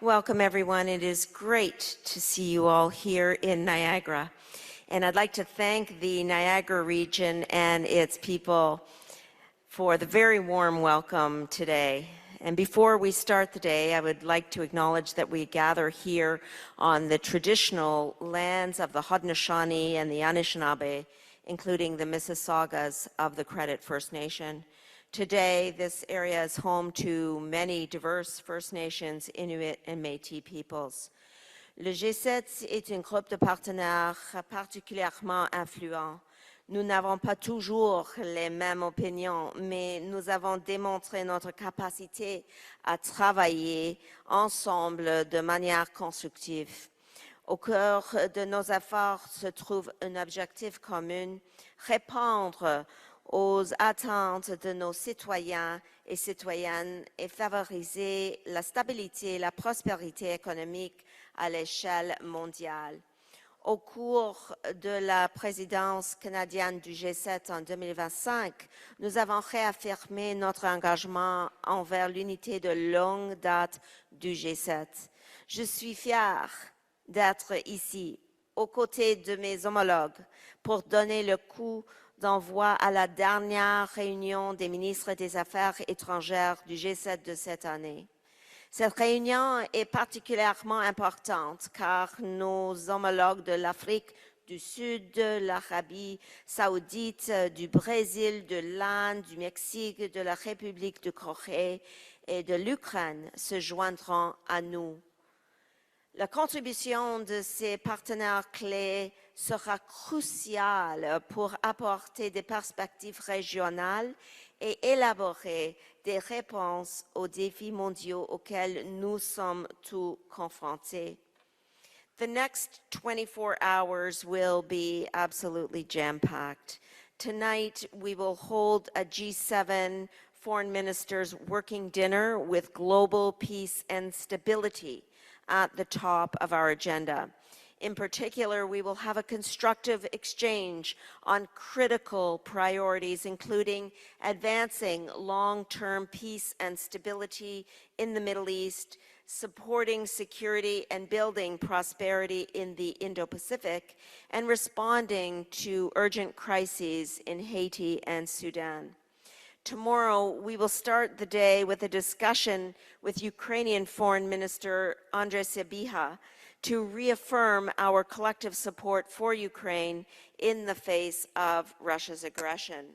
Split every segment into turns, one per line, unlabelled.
Welcome, everyone. It is great to see you all here in Niagara. And I'd like to thank the Niagara region and its people for the very warm welcome today. And before we start the day, I would like to acknowledge that we gather here on the traditional lands of the Haudenosaunee and the Anishinaabe, including the Mississaugas of the Credit First Nation. Today, this area is home to many diverse First Nations, Inuit, and Métis peoples. Le G7 est un groupe de partenaires particulièrement influents. Nous n'avons pas toujours les mêmes opinions, mais nous avons démontré notre capacité à travailler ensemble de manière constructive. Au cœur de nos efforts se trouve un objectif commun, répondre aux attentes de nos citoyens et citoyennes et favoriser la stabilité et la prospérité économique à l'échelle mondiale. Au cours de la présidence canadienne du G7 en 2025, nous avons réaffirmé notre engagement envers l'unité de longue date du G7. Je suis fière d'être ici, aux côtés de mes homologues, pour donner le coup d'envoi à la dernière réunion des ministres des Affaires étrangères du G7 de cette année. Cette réunion est particulièrement importante car nos homologues de l'Afrique du Sud, de l'Arabie saoudite, du Brésil, de l'Inde, du Mexique, de la République de Corée et de l'Ukraine se joindront à nous. La contribution de ces partenaires clés sera cruciale pour apporter des perspectives régionales et élaborer des réponses aux défis mondiaux auxquels nous sommes tous confrontés. The next 24 hours will be absolutely jam-packed. Tonight, we will hold a G7 foreign ministers working dinner with global peace and stability at the top of our agenda. In particular, we will have a constructive exchange on critical priorities, including advancing long-term peace and stability in the Middle East, supporting security and building prosperity in the Indo-Pacific, and responding to urgent crises in Haiti and Sudan. Tomorrow, we will start the day with a discussion with Ukrainian Foreign Minister Andrei Sybiha to reaffirm our collective support for Ukraine in the face of Russia's aggression.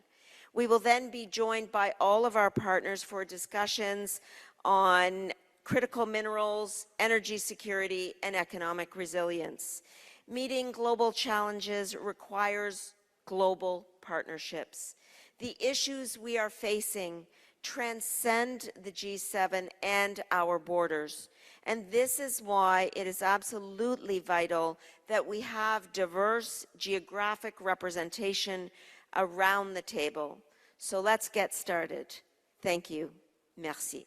We will then be joined by all of our partners for discussions on critical minerals, energy security, and economic resilience. Meeting global challenges requires global partnerships. The issues we are facing transcend the G7 and our borders. And this is why it is absolutely vital that we have diverse geographic representation around the table. So let's get started. Thank you. Merci.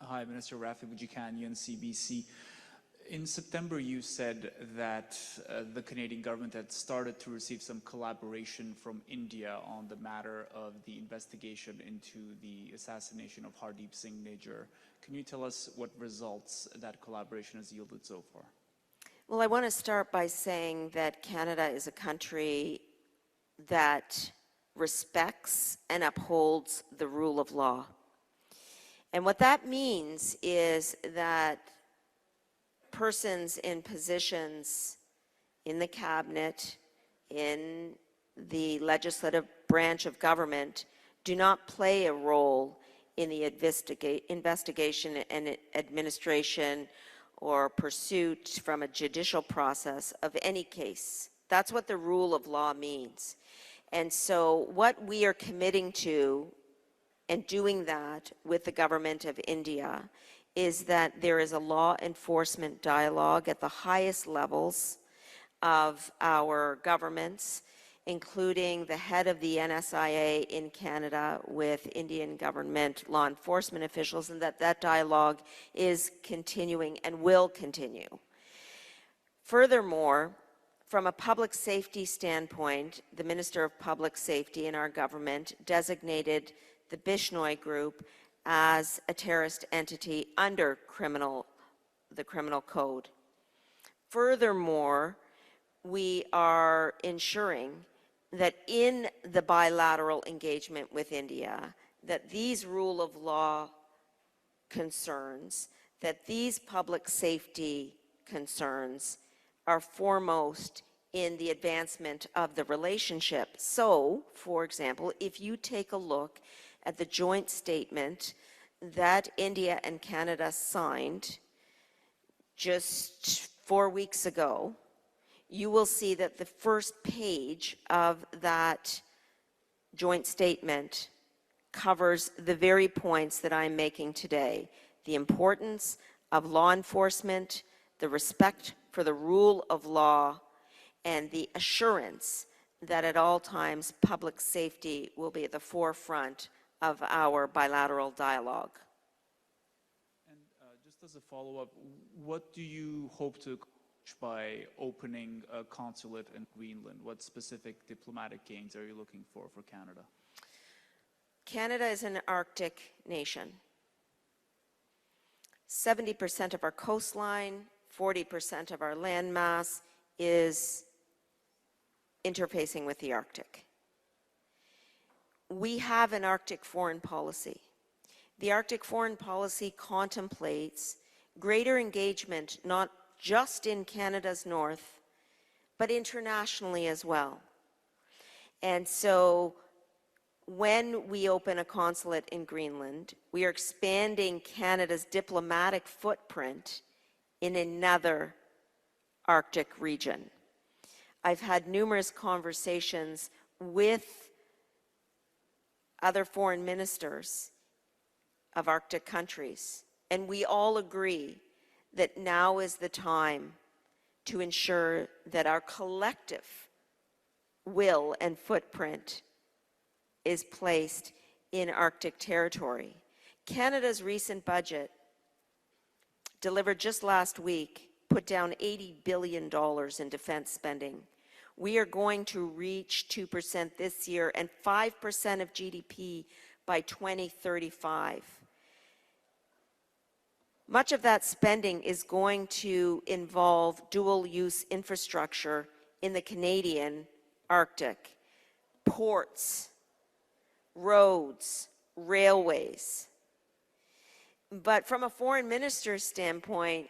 Hi, Minister Rafi Boudjikanian, CBC. In September, you said that the Canadian government had started to receive some collaboration from India on the matter of the investigation into the assassination of Hardeep Singh Nijjar. Can you tell us what results that collaboration has yielded so far?
Well, I want to start by saying that Canada is a country that respects and upholds the rule of law. And what that means is that persons in positions in the cabinet, in the legislative branch of government, do not play a role in the investigation and administration or pursuit from a judicial process of any case. That's what the rule of law means. And so what we are committing to and doing that with the government of India is that there is a law enforcement dialogue at the highest levels of our governments, including the head of the NSIA in Canada with Indian government law enforcement officials, and that dialogue is continuing and will continue. Furthermore, From a public safety standpoint, the Minister of Public Safety in our government designated the Bishnoi Group as a terrorist entity under the criminal code. Furthermore, we are ensuring that in the bilateral engagement with India, that these rule of law concerns, that these public safety concerns are foremost in the advancement of the relationship. So, for example, if you take a look at the joint statement that India and Canada signed just 4 weeks ago, you will see that the first page of that joint statement covers the very points that I'm making today: the importance of law enforcement, the respect for the rule of law, and the assurance that at all times public safety will be at the forefront of our bilateral dialogue.
And just as a follow-up, what do you hope to accomplish by opening a consulate in Greenland? What specific diplomatic gains are you looking for Canada?
Canada is an Arctic nation. 70% of our coastline, 40% of our landmass is interfacing with the Arctic. We have an Arctic foreign policy. The Arctic foreign policy contemplates greater engagement not just in Canada's north, but internationally as well. And so when we open a consulate in Greenland, we are expanding Canada's diplomatic footprint in another Arctic region. I've had numerous conversations with other foreign ministers of Arctic countries, and we all agree that now is the time to ensure that our collective will and footprint is placed in Arctic territory. Canada's recent budget, delivered just last week, put down $80 billion in defense spending. We are going to reach 2% this year and 5% of GDP by 2035. Much of that spending is going to involve dual-use infrastructure in the Canadian Arctic: ports, roads, railways. But from a foreign minister's standpoint,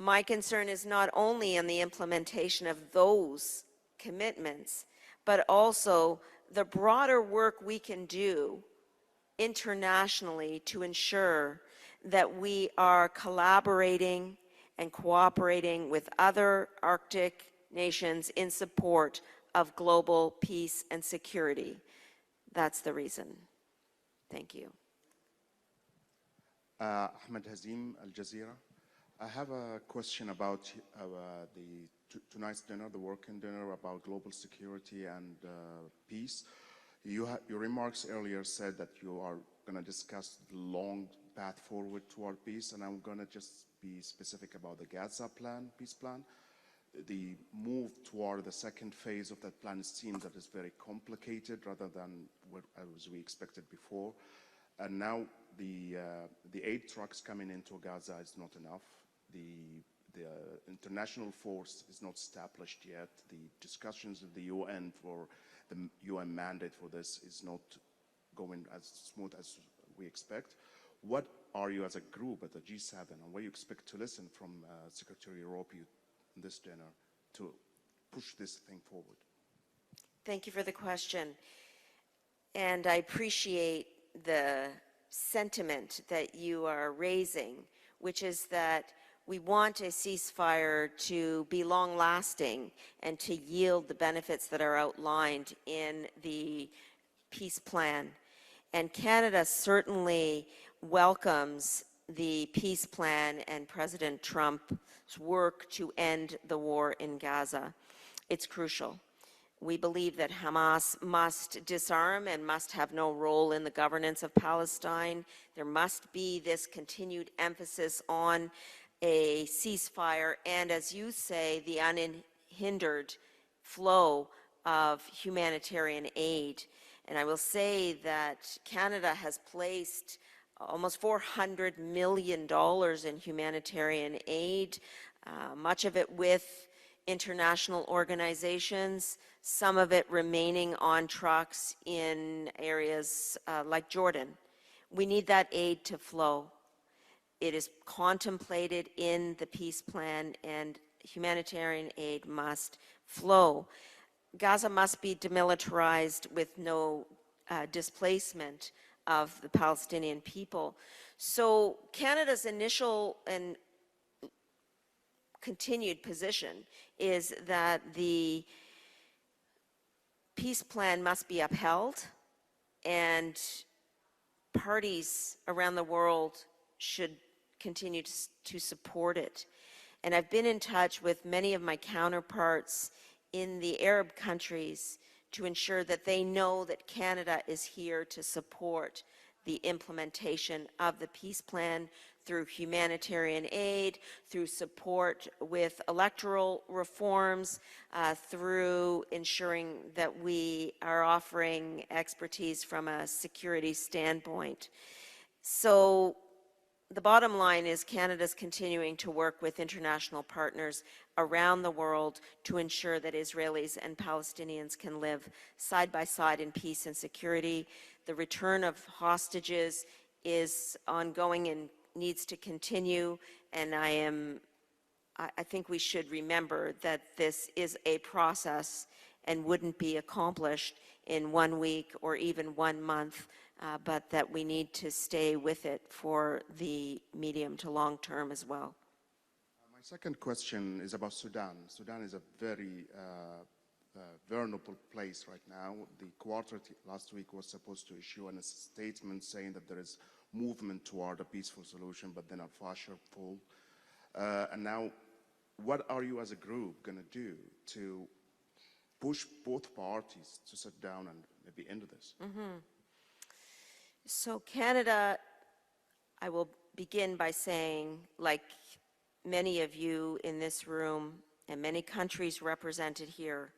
my concern is not only on the implementation of those commitments, but also the broader work we can do internationally to ensure that we are collaborating and cooperating with other Arctic nations in support of global peace and security. That's the reason. Thank you.
Ahmed Hazim, Al Jazeera. I have a question about tonight's dinner, the working dinner, about global security and peace. Your remarks earlier said that you are going to discuss the long path forward toward peace, and I'm going to just be specific about the Gaza plan, peace plan. The move toward the second phase of that plan seems that it's very complicated rather than what as we expected before. And now the aid trucks coming into Gaza is not enough. The international force is not established yet. The discussions of the UN for the UN mandate for this is not going as smooth as we expect. What are you as a group at the G7, and what do you expect to listen from Secretary Europe in this dinner to push this thing forward?
Thank you for the question. And I appreciate the sentiment that you are raising, which is that we want a ceasefire to be long-lasting and to yield the benefits that are outlined in the peace plan. And Canada certainly welcomes the peace plan and President Trump's work to end the war in Gaza. It's crucial. We believe that Hamas must disarm and must have no role in the governance of Palestine. There must be this continued emphasis on a ceasefire and, as you say, the unhindered flow of humanitarian aid. And I will say that Canada has placed almost $400 million in humanitarian aid, much of it with international organizations, some of it remaining on trucks in areas like Jordan. We need that aid to flow. It is contemplated in the peace plan, and humanitarian aid must flow. Gaza must be demilitarized with no displacement of the Palestinian people. So Canada's initial and continued position is that the peace plan must be upheld, and parties around the world should continue to support it. And I've been in touch with many of my counterparts in the Arab countries to ensure that they know that Canada is here to support the implementation of the peace plan through humanitarian aid, through support with electoral reforms, through ensuring that we are offering expertise from a security standpoint. So the bottom line is Canada's continuing to work with international partners around the world to ensure that Israelis and Palestinians can live side by side in peace and security. The return of hostages is ongoing and needs to continue, and I think we should remember that this is a process and wouldn't be accomplished in 1 week or even 1 month, but that we need to stay with it for the medium to long term as well.
My second question is about Sudan. Sudan is a very vulnerable place right now. The quartet last week was supposed to issue a statement saying that there is movement toward a peaceful solution, but then a fascia fall. And now, what are you as a group going to do to push both parties to sit down and maybe end this?
So Canada, I will begin by saying, like many of you in this room and many countries represented here,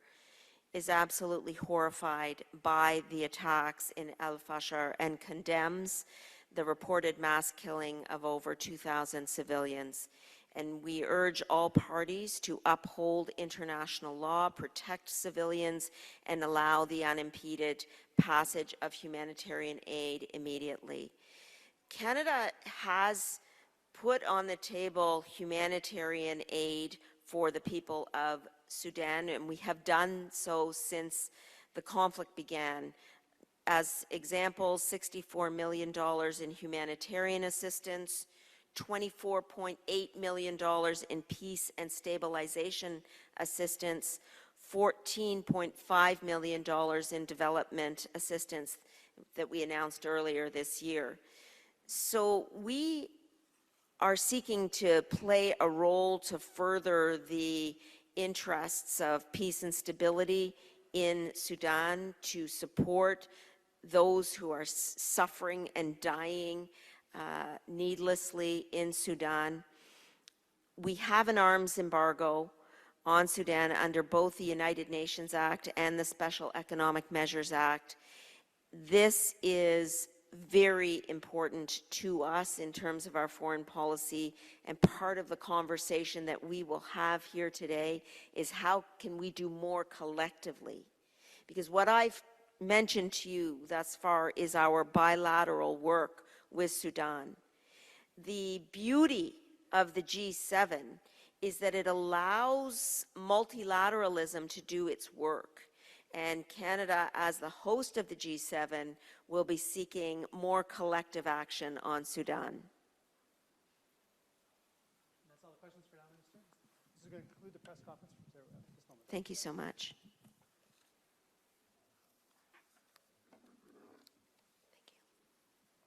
is absolutely horrified by the attacks in Al-Fashar and condemns the reported mass killing of over 2,000 civilians. And we urge all parties to uphold international law, protect civilians, and allow the unimpeded passage of humanitarian aid immediately. Canada has put on the table humanitarian aid for the people of Sudan, and we have done so since the conflict began. As examples, $64 million in humanitarian assistance, $24.8 million in peace and stabilization assistance, $14.5 million in development assistance that we announced earlier this year. So we are seeking to play a role to further the interests of peace and stability in Sudan, to support those who are suffering and dying needlessly in Sudan. We have an arms embargo on Sudan under both the United Nations Act and the Special Economic Measures Act. This is very important to us in terms of our foreign policy, and part of the conversation that we will have here today is how can we do more collectively? Because what I've mentioned to you thus far is our bilateral work with Sudan. The beauty of the G7 is that it allows multilateralism to do its work. And Canada, as the host of the G7, will be seeking more collective action on Sudan.
That's all the questions for now, Minister. This is going to conclude the press conference for this moment.
Thank you so much.